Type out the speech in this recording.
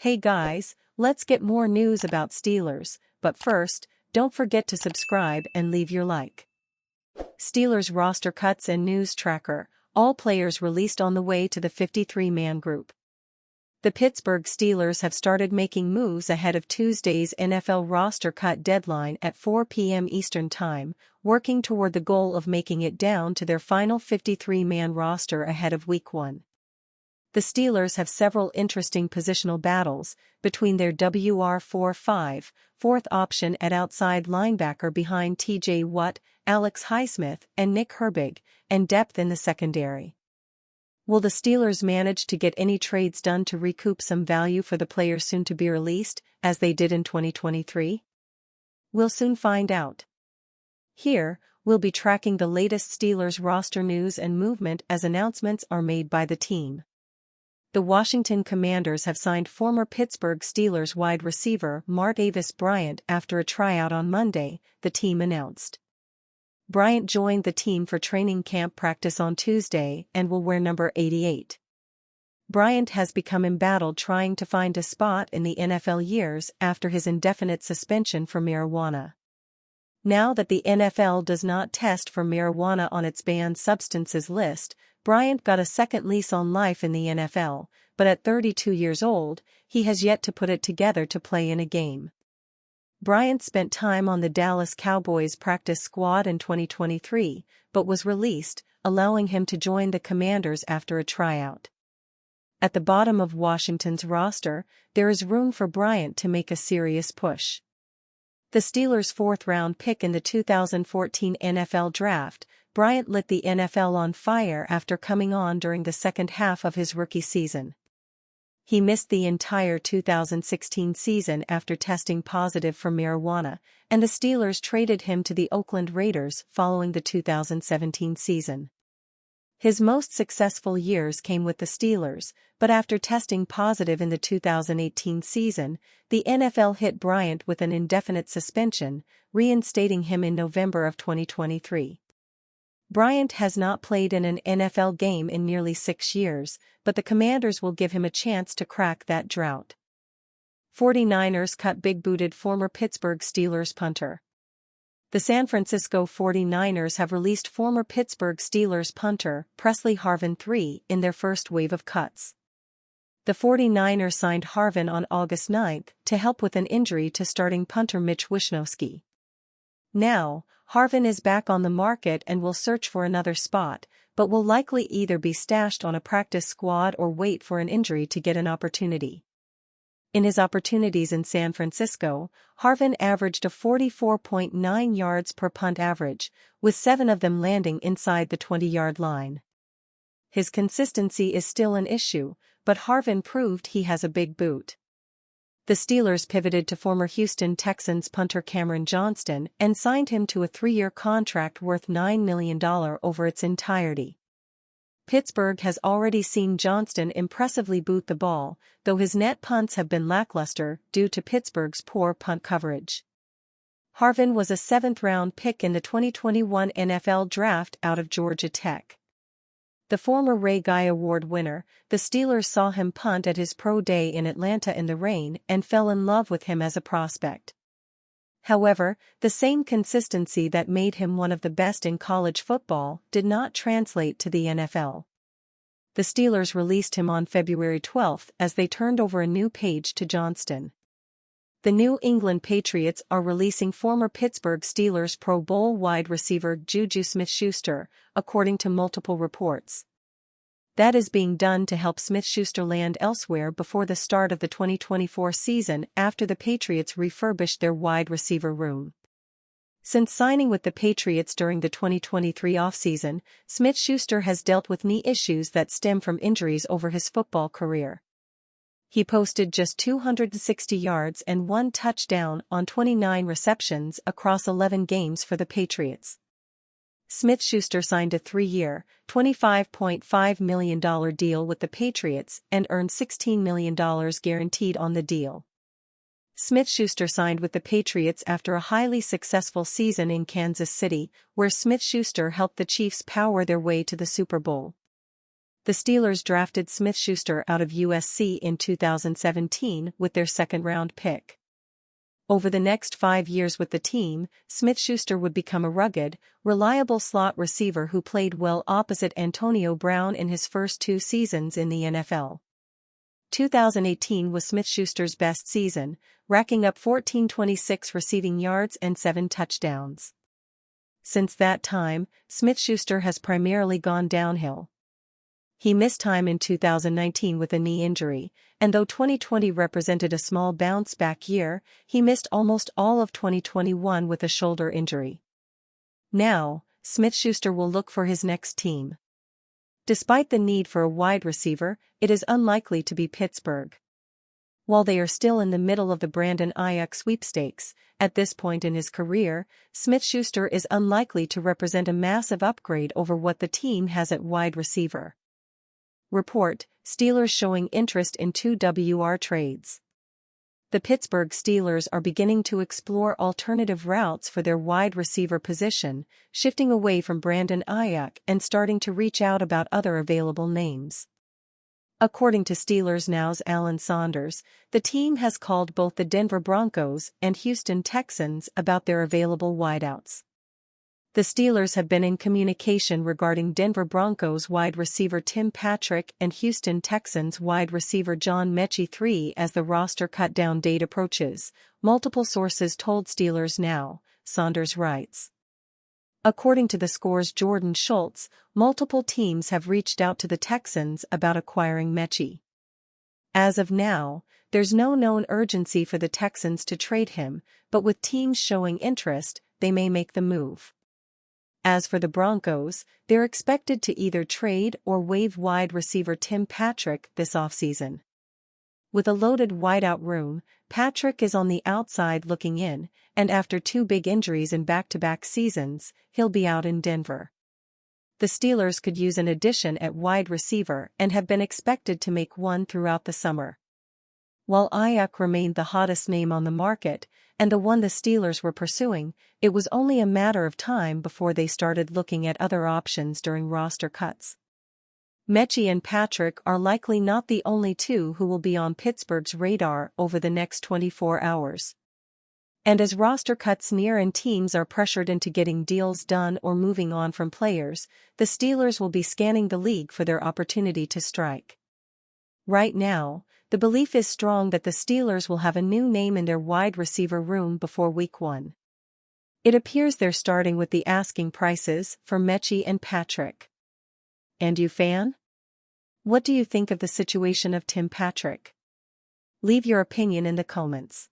Hey guys, let's get more news about Steelers, but first, don't forget to subscribe and leave your like. Steelers roster cuts and news tracker, all players released on the way to the 53-man group. The Pittsburgh Steelers have started making moves ahead of Tuesday's NFL roster cut deadline at 4 p.m. Eastern Time, working toward the goal of making it down to their final 53-man roster ahead of Week 1. The Steelers have several interesting positional battles between their WR4-5, fourth option at outside linebacker behind T.J. Watt, Alex Highsmith, and Nick Herbig, and depth in the secondary. Will the Steelers manage to get any trades done to recoup some value for the players soon to be released, as they did in 2023? We'll soon find out. Here, we'll be tracking the latest Steelers roster news and movement as announcements are made by the team. The Washington Commanders have signed former Pittsburgh Steelers wide receiver Martavis Bryant after a tryout on Monday, the team announced. Bryant joined the team for training camp practice on Tuesday and will wear number 88. Bryant has become embattled trying to find a spot in the NFL years after his indefinite suspension for marijuana. Now that the NFL does not test for marijuana on its banned substances list, Bryant got a second lease on life in the NFL, but at 32 years old, he has yet to put it together to play in a game. Bryant spent time on the Dallas Cowboys practice squad in 2023, but was released, allowing him to join the Commanders after a tryout. At the bottom of Washington's roster, there is room for Bryant to make a serious push. The Steelers' fourth-round pick in the 2014 NFL Draft, Bryant lit the NFL on fire after coming on during the second half of his rookie season. He missed the entire 2016 season after testing positive for marijuana, and the Steelers traded him to the Oakland Raiders following the 2017 season. His most successful years came with the Steelers, but after testing positive in the 2018 season, the NFL hit Bryant with an indefinite suspension, reinstating him in November of 2023. Bryant has not played in an NFL game in nearly 6 years, but the Commanders will give him a chance to crack that drought. 49ers cut big-booted former Pittsburgh Steelers punter. The San Francisco 49ers have released former Pittsburgh Steelers punter Pressley Harvin III in their first wave of cuts. The 49ers signed Harvin on August 9 to help with an injury to starting punter Mitch Wishnowsky. Now, Harvin is back on the market and will search for another spot, but will likely either be stashed on a practice squad or wait for an injury to get an opportunity. In his opportunities in San Francisco, Harvin averaged a 44.9 yards per punt average, with 7 of them landing inside the 20-yard line. His consistency is still an issue, but Harvin proved he has a big boot. The Steelers pivoted to former Houston Texans punter Cameron Johnston and signed him to a 3-year contract worth $9 million over its entirety. Pittsburgh has already seen Johnston impressively boot the ball, though his net punts have been lackluster due to Pittsburgh's poor punt coverage. Harvin was a 7th-round pick in the 2021 NFL Draft out of Georgia Tech. The former Ray Guy Award winner, the Steelers saw him punt at his pro day in Atlanta in the rain and fell in love with him as a prospect. However, the same consistency that made him one of the best in college football did not translate to the NFL. The Steelers released him on February 12 as they turned over a new page to Johnston. The New England Patriots are releasing former Pittsburgh Steelers Pro Bowl wide receiver Juju Smith-Schuster, according to multiple reports. That is being done to help Smith-Schuster land elsewhere before the start of the 2024 season after the Patriots refurbished their wide receiver room. Since signing with the Patriots during the 2023 offseason, Smith-Schuster has dealt with knee issues that stem from injuries over his football career. He posted just 260 yards and 1 touchdown on 29 receptions across 11 games for the Patriots. Smith-Schuster signed a 3-year, $25.5 million deal with the Patriots and earned $16 million guaranteed on the deal. Smith-Schuster signed with the Patriots after a highly successful season in Kansas City, where Smith-Schuster helped the Chiefs power their way to the Super Bowl. The Steelers drafted Smith-Schuster out of USC in 2017 with their second-round pick. Over the next 5 years with the team, Smith-Schuster would become a rugged, reliable slot receiver who played well opposite Antonio Brown in his first 2 seasons in the NFL. 2018 was Smith-Schuster's best season, racking up 1,426 receiving yards and 7 touchdowns. Since that time, Smith-Schuster has primarily gone downhill. He missed time in 2019 with a knee injury, and though 2020 represented a small bounce-back year, he missed almost all of 2021 with a shoulder injury. Now, Smith-Schuster will look for his next team. Despite the need for a wide receiver, it is unlikely to be Pittsburgh. While they are still in the middle of the Brandon Aiyuk sweepstakes, at this point in his career, Smith-Schuster is unlikely to represent a massive upgrade over what the team has at wide receiver. Report: Steelers showing interest in 2 WR trades. The Pittsburgh Steelers are beginning to explore alternative routes for their wide receiver position, shifting away from Brandon Aiyuk and starting to reach out about other available names. According to Steelers Now's Alan Saunders, the team has called both the Denver Broncos and Houston Texans about their available wideouts. The Steelers have been in communication regarding Denver Broncos wide receiver Tim Patrick and Houston Texans wide receiver John Mechie III as the roster cut-down date approaches, multiple sources told Steelers Now, Saunders writes. According to The Score's Jordan Schultz, multiple teams have reached out to the Texans about acquiring Mechie. As of now, there's no known urgency for the Texans to trade him, but with teams showing interest, they may make the move. As for the Broncos, they're expected to either trade or waive wide receiver Tim Patrick this offseason. With a loaded wideout room, Patrick is on the outside looking in, and after 2 big injuries in back-to-back seasons, he'll be out in Denver. The Steelers could use an addition at wide receiver and have been expected to make one throughout the summer. While Aiyuk remained the hottest name on the market, and the one the Steelers were pursuing, it was only a matter of time before they started looking at other options during roster cuts. Mechie and Patrick are likely not the only 2 who will be on Pittsburgh's radar over the next 24 hours. And as roster cuts near and teams are pressured into getting deals done or moving on from players, the Steelers will be scanning the league for their opportunity to strike. Right now, the belief is strong that the Steelers will have a new name in their wide receiver room before Week 1. It appears they're starting with the asking prices for Mechie and Patrick. And you, fan? What do you think of the situation of Tim Patrick? Leave your opinion in the comments.